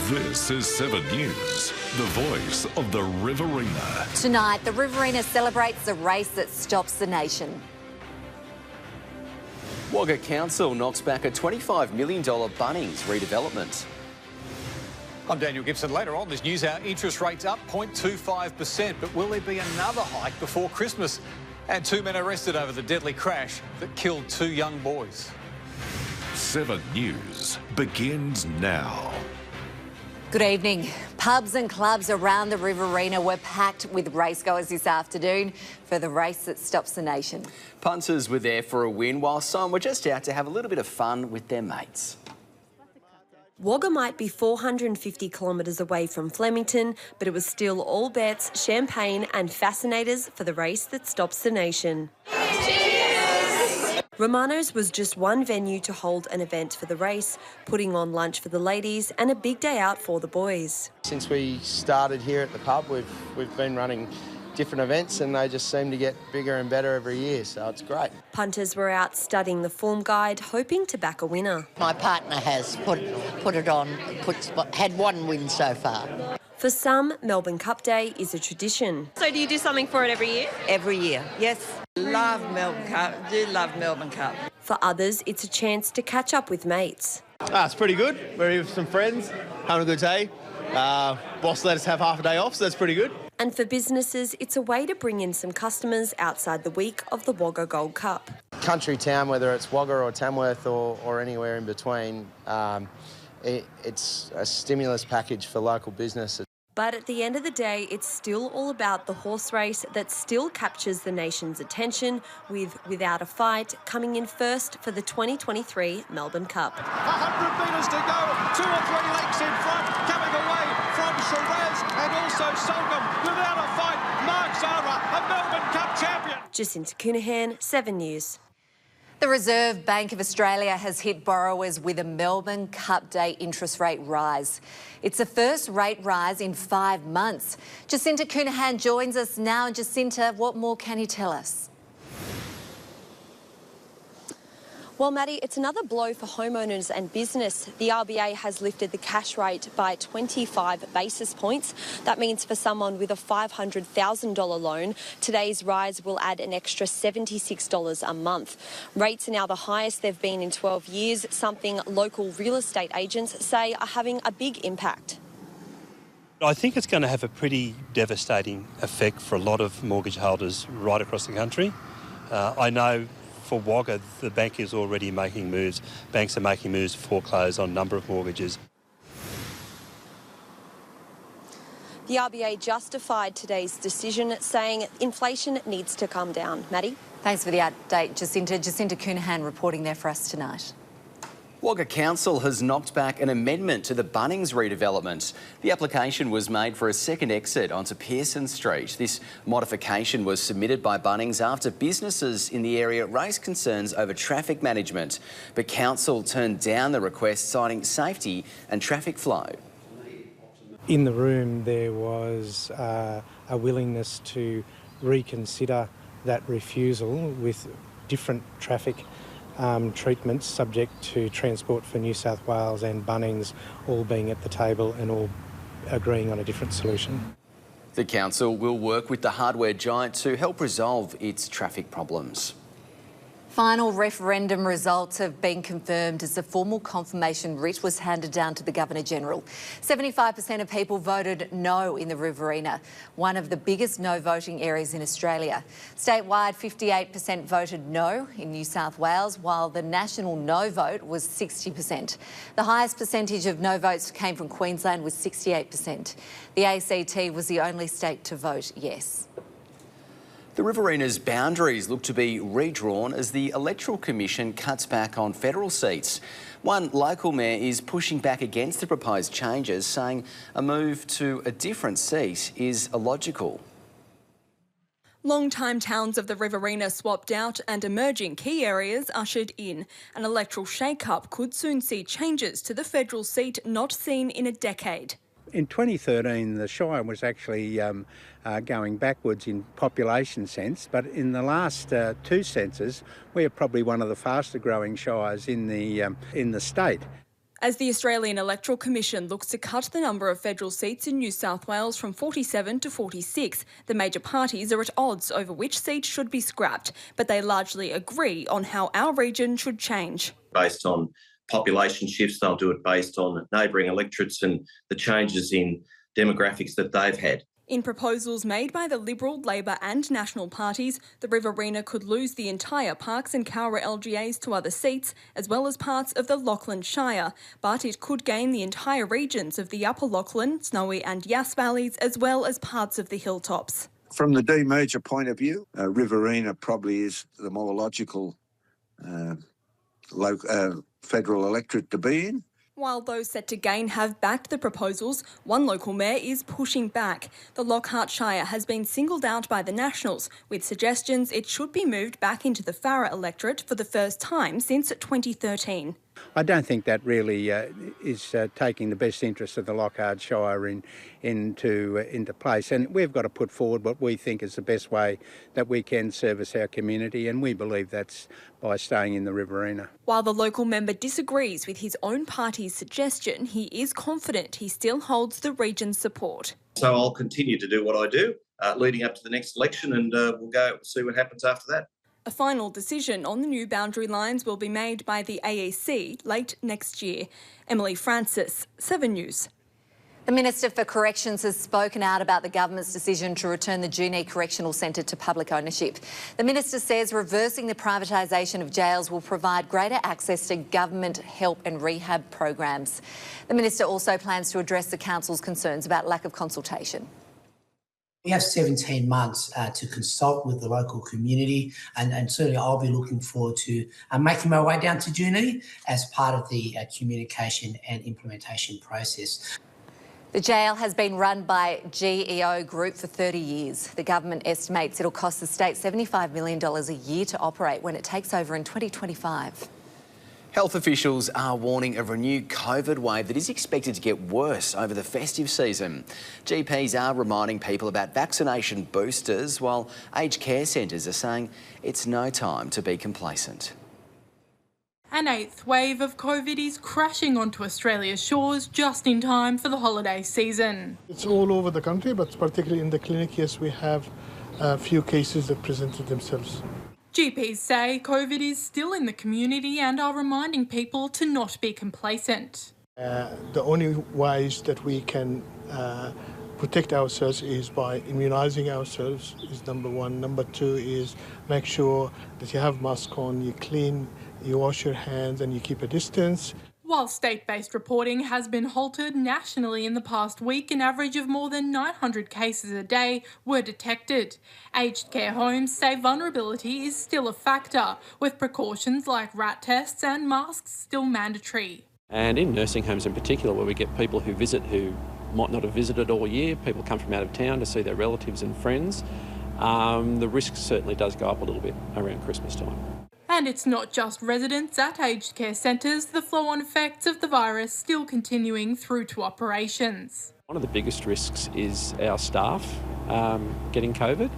This is 7 News, the voice of the Riverina. Tonight, the Riverina celebrates the race that stops the nation. Wagga Council knocks back a $25 million Bunnings redevelopment. I'm Daniel Gibson. Later on this news hour, interest rates up 0.25%, but will there be another hike before Christmas? And 2 men arrested over the deadly crash that killed 2 young boys. 7 News begins now. Good evening. Pubs and clubs around the Riverina were packed with racegoers this afternoon for the race that stops the nation. Punters were there for a win, while some were just out to have a little bit of fun with their mates. Wagga might be 450 kilometres away from Flemington, but it was still all bets, champagne and fascinators for the race that stops the nation. Romano's was just one venue to hold an event for the race, putting on lunch for the ladies and a big day out for the boys. Since we started here at the pub, we've been running different events and they just seem to get bigger and better every year, so it's great. Punters were out studying the form guide, hoping to back a winner. My partner has put it on, had one win so far. For some, Melbourne Cup Day is a tradition. So do you do something for it every year? Every year, yes. Love Melbourne Cup, do love Melbourne Cup. For others, it's a chance to catch up with mates. It's pretty good. We're here with some friends, having a good day. Boss let us have half a day off, so that's pretty good. And for businesses, it's a way to bring in some customers outside the week of the Wagga Gold Cup. Country town, whether it's Wagga or Tamworth or anywhere in between, it's a stimulus package for local business. But at the end of the day, it's still all about the horse race that still captures the nation's attention, with Without a Fight coming in first for the 2023 Melbourne Cup. 100 metres to go, 2 or 3 lengths in front, coming away from Shiraz and also Solgum. Without a Fight, Mark Zara, a Melbourne Cup champion. Jacinta Coonahan, 7 News. The Reserve Bank of Australia has hit borrowers with a Melbourne Cup Day interest rate rise. It's the first rate rise in 5 months. Jacinta Coonahan joins us now. Jacinta, what more can you tell us? Well, Maddie, it's another blow for homeowners and business. The RBA has lifted the cash rate by 25 basis points. That means for someone with a $500,000 loan, today's rise will add an extra $76 a month. Rates are now the highest they've been in 12 years, something local real estate agents say are having a big impact. I think it's going to have a pretty devastating effect for a lot of mortgage holders right across the country. I know for Wagga, the bank is already making moves. Banks are making moves to foreclose on a number of mortgages. The RBA justified today's decision, saying inflation needs to come down. Maddie? Thanks for the update, Jacinta. Jacinta Coonahan reporting there for us tonight. Wagga Council has knocked back an amendment to the Bunnings redevelopment. The application was made for a second exit onto Pearson Street. This modification was submitted by Bunnings after businesses in the area raised concerns over traffic management. But Council turned down the request, citing safety and traffic flow. In the room there was a willingness to reconsider that refusal with different traffic treatments subject to Transport for New South Wales and Bunnings all being at the table and all agreeing on a different solution. The council will work with the hardware giant to help resolve its traffic problems. Final referendum results have been confirmed as the formal confirmation writ was handed down to the Governor-General. 75% of people voted no in the Riverina, one of the biggest no voting areas in Australia. Statewide, 58% voted no in New South Wales, while the national no vote was 60%. The highest percentage of no votes came from Queensland with 68%. The ACT was the only state to vote yes. The Riverina's boundaries look to be redrawn as the Electoral Commission cuts back on federal seats. One local mayor is pushing back against the proposed changes, saying a move to a different seat is illogical. Long-time towns of the Riverina swapped out and emerging key areas ushered in. An electoral shake-up could soon see changes to the federal seat not seen in a decade. In 2013, the Shire was actually going backwards in population sense, but in the last 2 census, we are probably one of the faster growing shires in the state. As the Australian Electoral Commission looks to cut the number of federal seats in New South Wales from 47 to 46, the major parties are at odds over which seat should be scrapped, but they largely agree on how our region should change. Based on population shifts, they'll do it based on neighbouring electorates and the changes in demographics that they've had. In proposals made by the Liberal, Labor and National parties, the Riverina could lose the entire Parkes and Cowra LGAs to other seats, as well as parts of the Lachlan Shire, but it could gain the entire regions of the Upper Lachlan, Snowy and Yass valleys, as well as parts of the hilltops. From the demerger point of view, Riverina probably is the more logical federal electorate to be in. While those set to gain have backed the proposals, one local mayor is pushing back. The Lockhart Shire has been singled out by the Nationals, with suggestions it should be moved back into the Farrer electorate for the first time since 2013. I don't think that really is taking the best interests of the Lockhart Shire into place, and we've got to put forward what we think is the best way that we can service our community, and we believe that's by staying in the Riverina. While the local member disagrees with his own party's suggestion, he is confident he still holds the region's support. So I'll continue to do what I do leading up to the next election, and we'll go see what happens after that. A final decision on the new boundary lines will be made by the AEC late next year. Emily Francis, 7 News. The Minister for Corrections has spoken out about the government's decision to return the Junee Correctional Centre to public ownership. The Minister says reversing the privatisation of jails will provide greater access to government help and rehab programs. The Minister also plans to address the Council's concerns about lack of consultation. We have 17 months to consult with the local community, and certainly I'll be looking forward to making my way down to Junee as part of the communication and implementation process. The jail has been run by GEO Group for 30 years. The government estimates it'll cost the state $75 million a year to operate when it takes over in 2025. Health officials are warning of a renewed COVID wave that is expected to get worse over the festive season. GPs are reminding people about vaccination boosters, while aged care centres are saying it's no time to be complacent. An eighth wave of COVID is crashing onto Australia's shores just in time for the holiday season. It's all over the country, but particularly in the clinic, yes, we have a few cases that presented themselves. GPs say COVID is still in the community and are reminding people to not be complacent. The only ways that we can protect ourselves is by immunising ourselves, is number one. Number two is make sure that you have mask on, you clean, you wash your hands and you keep a distance. While state-based reporting has been halted nationally in the past week, an average of more than 900 cases a day were detected. Aged care homes say vulnerability is still a factor, with precautions like rat tests and masks still mandatory. And in nursing homes in particular, where we get people who visit who might not have visited all year, people come from out of town to see their relatives and friends, the risk certainly does go up a little bit around Christmas time. And it's not just residents at aged care centres, the flow-on effects of the virus still continuing through to operations. One of the biggest risks is our staff getting COVID,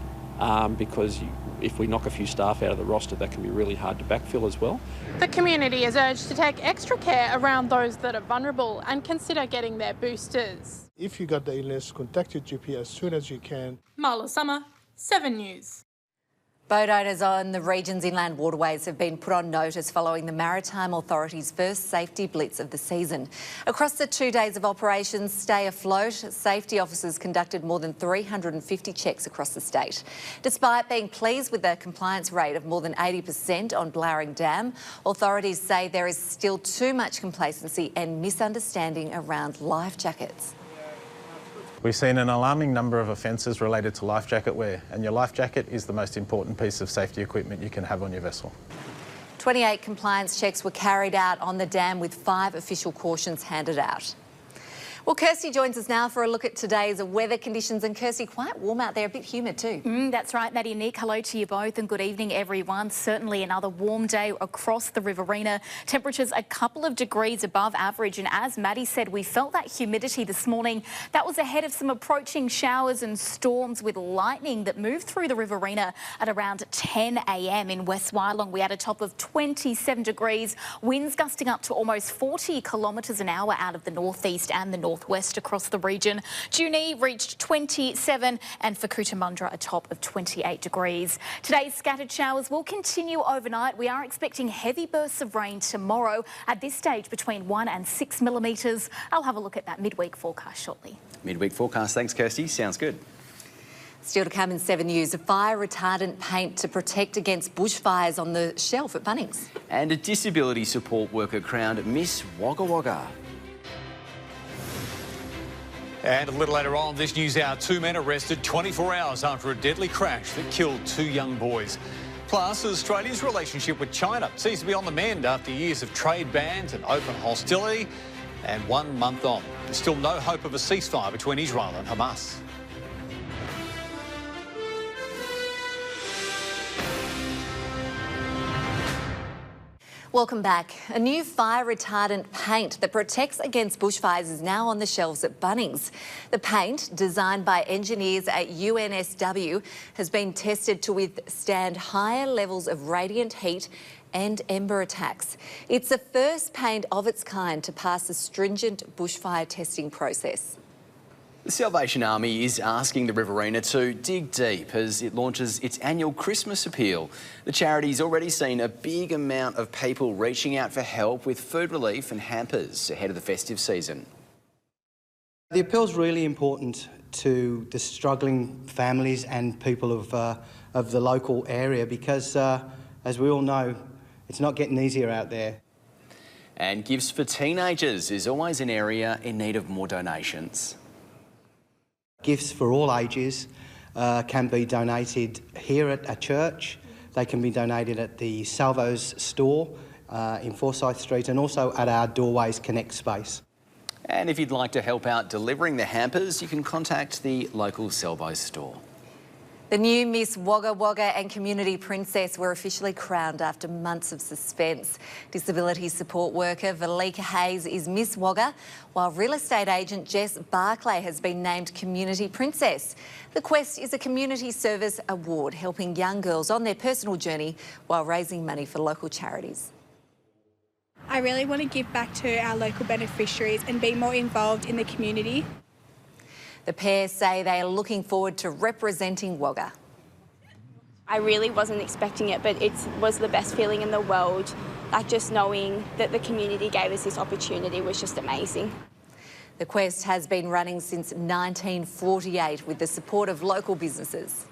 because if we knock a few staff out of the roster, that can be really hard to backfill as well. The community is urged to take extra care around those that are vulnerable and consider getting their boosters. If you got the illness, contact your GP as soon as you can. Marla Summer, 7 News. Boat owners on the region's inland waterways have been put on notice following the Maritime Authority's first safety blitz of the season. Across the 2 days of operations Stay Afloat, safety officers conducted more than 350 checks across the state. Despite being pleased with the compliance rate of more than 80% on Blowering Dam, authorities say there is still too much complacency and misunderstanding around life jackets. We've seen an alarming number of offences related to life jacket wear, and your life jacket is the most important piece of safety equipment you can have on your vessel. 28 compliance checks were carried out on the dam with 5 official cautions handed out. Well, Kirsty joins us now for a look at today's weather conditions. And Kirsty, quite warm out there, a bit humid too. That's right, Maddie and Nick. Hello to you both and good evening, everyone. Certainly another warm day across the Riverina. Temperatures a couple of degrees above average. And as Maddie said, we felt that humidity this morning. That was ahead of some approaching showers and storms with lightning that moved through the Riverina at around 10 a.m. in West Wyalong. We had a top of 27 degrees, winds gusting up to almost 40 kilometres an hour out of the northeast and the northwest across the region. Junee reached 27 and for Cootamundra a top of 28 degrees. Today's scattered showers will continue overnight. We are expecting heavy bursts of rain tomorrow, at this stage between 1 and 6 millimetres. I'll have a look at that midweek forecast shortly. Midweek forecast. Thanks, Kirsty. Sounds good. Still to come in 7 News, a fire retardant paint to protect against bushfires on the shelf at Bunnings. And a disability support worker crowned Miss Wagga Wagga. And a little later on this news hour, 2 men arrested 24 hours after a deadly crash that killed 2 young boys. Plus, Australia's relationship with China seems to be on the mend after years of trade bans and open hostility. And 1 month on, there's still no hope of a ceasefire between Israel and Hamas. Welcome back. A new fire retardant paint that protects against bushfires is now on the shelves at Bunnings. The paint, designed by engineers at NSW, has been tested to withstand higher levels of radiant heat and ember attacks. It's the first paint of its kind to pass the stringent bushfire testing process. The Salvation Army is asking the Riverina to dig deep as it launches its annual Christmas appeal. The charity's already seen a big amount of people reaching out for help with food relief and hampers ahead of the festive season. The appeal is really important to the struggling families and people of the local area because, as we all know, it's not getting easier out there. And gifts for teenagers is always an area in need of more donations. Gifts for all ages can be donated here at church. They can be donated at the Salvo's store in Forsyth Street and also at our Doorways Connect space. And if you'd like to help out delivering the hampers, you can contact the local Salvo's store. The new Miss Wagga Wagga and Community Princess were officially crowned after months of suspense. Disability support worker Valika Hayes is Miss Wagga, while real estate agent Jess Barclay has been named Community Princess. The Quest is a community service award helping young girls on their personal journey while raising money for local charities. I really want to give back to our local beneficiaries and be more involved in the community. The pair say they are looking forward to representing Wagga. I really wasn't expecting it, but it was the best feeling in the world. Like, just knowing that the community gave us this opportunity was just amazing. The Quest has been running since 1948 with the support of local businesses.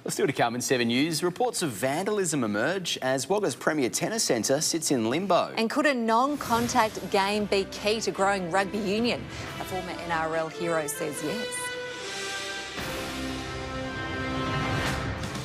Well, still to come in 7 News, reports of vandalism emerge as Wagga's premier tennis centre sits in limbo. And could a non-contact game be key to growing rugby union? A former NRL hero says yes.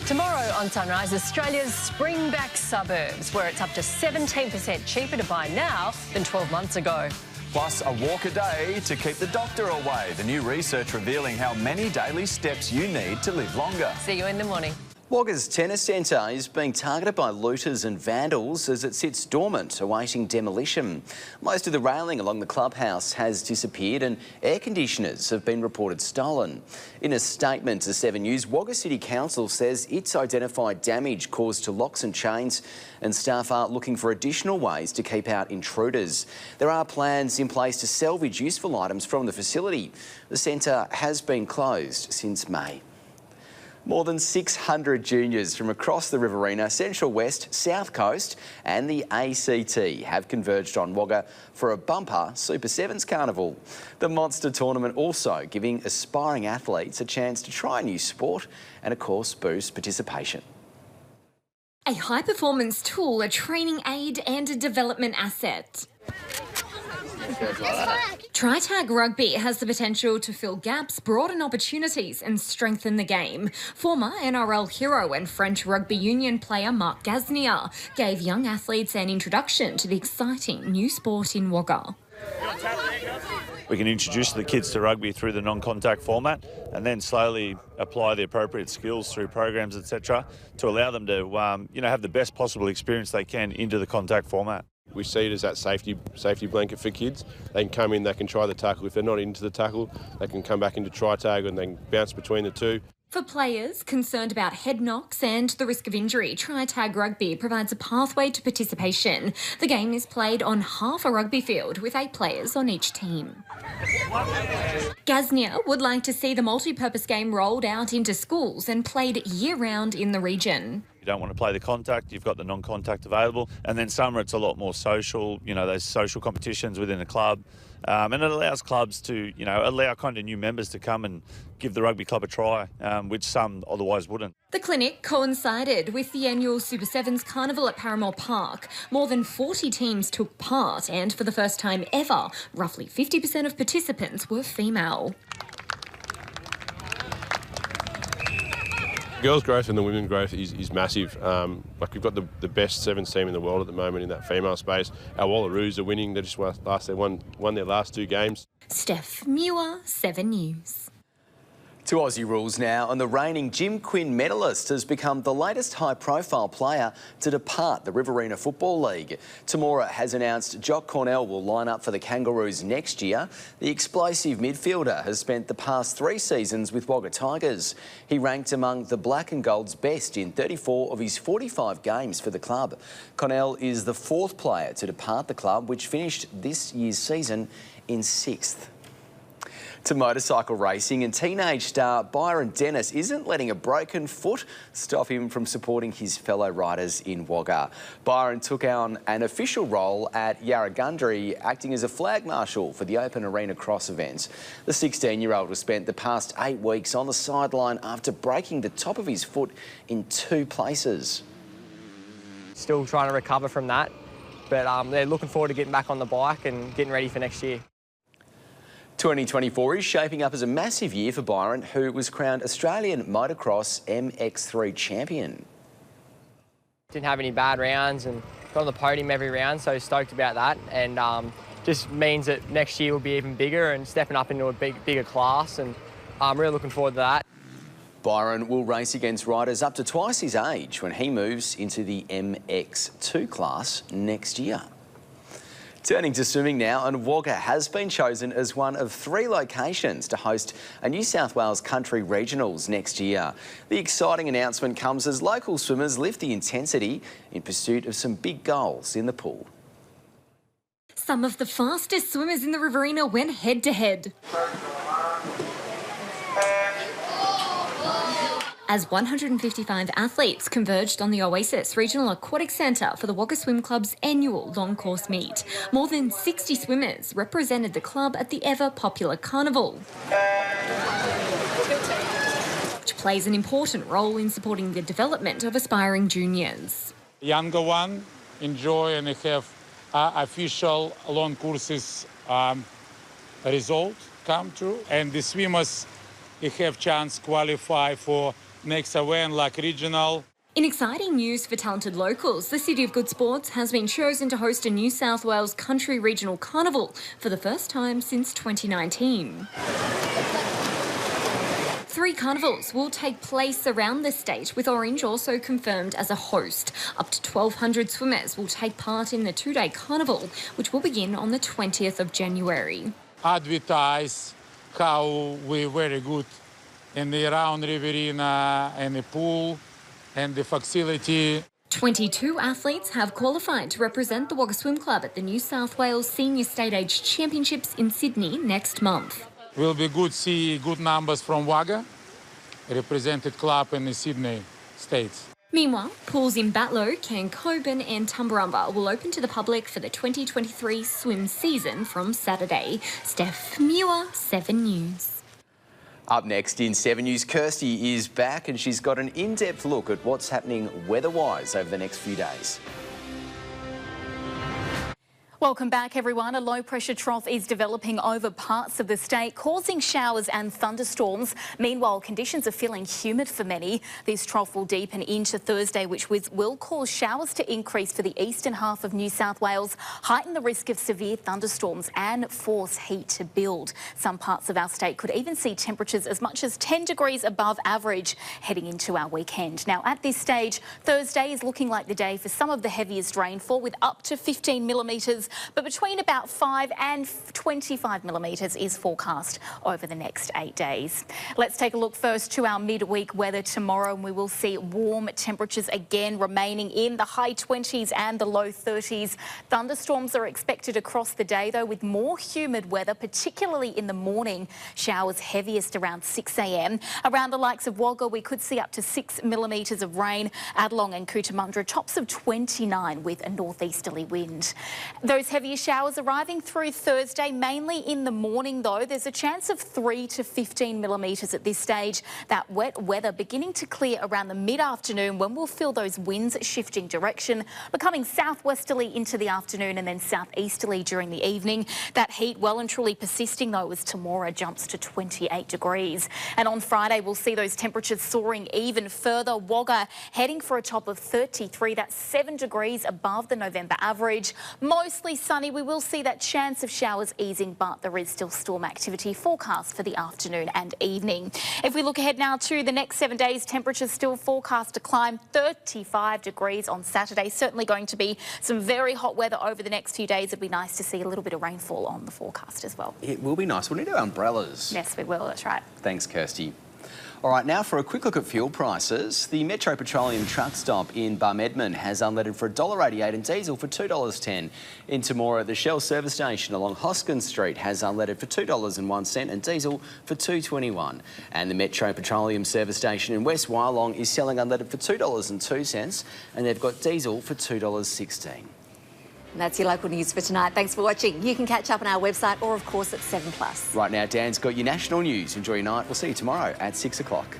Tomorrow on Sunrise, Australia's springback suburbs, where it's up to 17% cheaper to buy now than 12 months ago. Plus, a walk a day to keep the doctor away. The new research revealing how many daily steps you need to live longer. See you in the morning. Wagga's tennis centre is being targeted by looters and vandals as it sits dormant, awaiting demolition. Most of the railing along the clubhouse has disappeared and air conditioners have been reported stolen. In a statement to 7 News, Wagga City Council says it's identified damage caused to locks and chains and staff are looking for additional ways to keep out intruders. There are plans in place to salvage useful items from the facility. The centre has been closed since May. More than 600 juniors from across the Riverina, Central West, South Coast and the ACT have converged on Wagga for a bumper Super Sevens carnival. The Monster Tournament also giving aspiring athletes a chance to try a new sport and, of course, boost participation. A high-performance tool, a training aid and a development asset. Tri-Tag Rugby has the potential to fill gaps, broaden opportunities and strengthen the game. Former NRL hero and French rugby union player Mark Gasnier gave young athletes an introduction to the exciting new sport in Wagga. we can introduce the kids to rugby through the non-contact format and then slowly apply the appropriate skills through programs, etc., to allow them to have the best possible experience they can into the contact format. We see it as that safety blanket for kids. They can come in, they can try the tackle. If they're not into the tackle, they can come back into try tag and then bounce between the two. For players concerned about head knocks and the risk of injury, Try-Tag Rugby provides a pathway to participation. The game is played on half a rugby field with 8 players on each team. Gasnier would like to see the multi-purpose game rolled out into schools and played year-round in the region. You don't want to play the contact, you've got the non-contact available. And then summer, it's a lot more social, those social competitions within a club. And it allows clubs to, allow kind of new members to come and give the rugby club a try, which some otherwise wouldn't. The clinic coincided with the annual Super Sevens Carnival at Paramore Park. More than 40 teams took part, and for the first time ever, roughly 50% of participants were female. Girls' growth and the women's growth is massive. We've got the best sevens team in the world at the moment in that female space. Our Wallaroos are winning. They just won their last 2 games. Steph Muir, 7 News. To Aussie rules now, and the reigning Jim Quinn medalist has become the latest high-profile player to depart the Riverina Football League. Tamora has announced Jock Cornell will line up for the Kangaroos next year. The explosive midfielder has spent the past 3 seasons with Wagga Tigers. He ranked among the Black and Gold's best in 34 of his 45 games for the club. Cornell is the 4th player to depart the club, which finished this year's season in 6th. To motorcycle racing, and teenage star Byron Dennis isn't letting a broken foot stop him from supporting his fellow riders in Wagga. Byron took on an official role at Yarragundry, acting as a flag marshal for the Open Arena Cross event. The 16-year-old has spent the past 8 weeks on the sideline after breaking the top of his foot in 2 places. Still trying to recover from that, but they're looking forward to getting back on the bike and getting ready for next year. 2024 is shaping up as a massive year for Byron, who was crowned Australian Motocross MX3 champion. Didn't have any bad rounds and got on the podium every round, so stoked about that. And just means that next year will be even bigger and stepping up into a bigger class, and I'm really looking forward to that. Byron will race against riders up to twice his age when he moves into the MX2 class next year. Turning to swimming now, and Wagga has been chosen as one of 3 locations to host a New South Wales Country Regionals next year. The exciting announcement comes as local swimmers lift the intensity in pursuit of some big goals in the pool. Some of the fastest swimmers in the Riverina went head-to-head. As 155 athletes converged on the Oasis Regional Aquatic Centre for the Wagga Swim Club's annual long course meet. More than 60 swimmers represented the club at the ever-popular carnival, which plays an important role in supporting the development of aspiring juniors. The younger one enjoy and have official long courses result come true, and the swimmers have chance qualify for next event like regional. In exciting news for talented locals, the City of Good Sports has been chosen to host a New South Wales Country Regional Carnival for the first time since 2019. 3 carnivals will take place around the state, with Orange also confirmed as a host. Up to 1,200 swimmers will take part in the 2-day carnival, which will begin on the 20th of January. Advertise how we're very good in the around Riverina and the pool and the facility. 22 athletes have qualified to represent the Wagga Swim Club at the New South Wales Senior State Age Championships in Sydney next month. Will be good to see good numbers from Wagga, represented club in the Sydney States. Meanwhile, pools in Batlow, Cancoban and Tumbarumba will open to the public for the 2023 swim season from Saturday. Steph Muir, 7 News. Up next in 7 News, Kirsty is back and she's got an in-depth look at what's happening weather-wise over the next few days. Welcome back, everyone. A low-pressure trough is developing over parts of the state, causing showers and thunderstorms. Meanwhile, conditions are feeling humid for many. This trough will deepen into Thursday, which will cause showers to increase for the eastern half of New South Wales, heighten the risk of severe thunderstorms and force heat to build. Some parts of our state could even see temperatures as much as 10 degrees above average heading into our weekend. Now, at this stage, Thursday is looking like the day for some of the heaviest rainfall, with up to 15 millimetres, but between about 5 and 25 millimetres is forecast over the next 8 days. Let's take a look first to our midweek weather tomorrow, and we will see warm temperatures again remaining in the high 20s and the low 30s. Thunderstorms are expected across the day, though, with more humid weather, particularly in the morning. Showers heaviest around 6 a.m. Around the likes of Wagga, we could see up to 6 millimetres of rain. Adlong and Cootamundra, tops of 29 with a northeasterly wind. Those heavier showers arriving through Thursday, mainly in the morning, though. There's a chance of 3 to 15 millimetres at this stage. That wet weather beginning to clear around the mid-afternoon, when we'll feel those winds shifting direction, becoming southwesterly into the afternoon and then southeasterly during the evening. That heat well and truly persisting, though, as Temora jumps to 28 degrees. And on Friday, we'll see those temperatures soaring even further. Wagga heading for a top of 33. That's 7 degrees above the November average. Mostly sunny. We will see that chance of showers easing, but there is still storm activity forecast for the afternoon and evening. If we look ahead now to the next 7 days, temperatures still forecast to climb 35 degrees on Saturday. Certainly going to be some very hot weather over the next few days. It'd be nice to see a little bit of rainfall on the forecast as well. It will be nice. We'll need our umbrellas. Yes, we will. That's right. Thanks, Kirsty. All right, now for a quick look at fuel prices. The Metro Petroleum truck stop in Barmedman has unleaded for $1.88 and diesel for $2.10. In Temora, the Shell service station along Hoskins Street has unleaded for $2.01 and diesel for $2.21. And the Metro Petroleum service station in West Wyalong is selling unleaded for $2.02 and they've got diesel for $2.16. And that's your local news for tonight. Thanks for watching. You can catch up on our website or, of course, at 7+. Right now, Dan's got your national news. Enjoy your night. We'll see you tomorrow at 6 o'clock.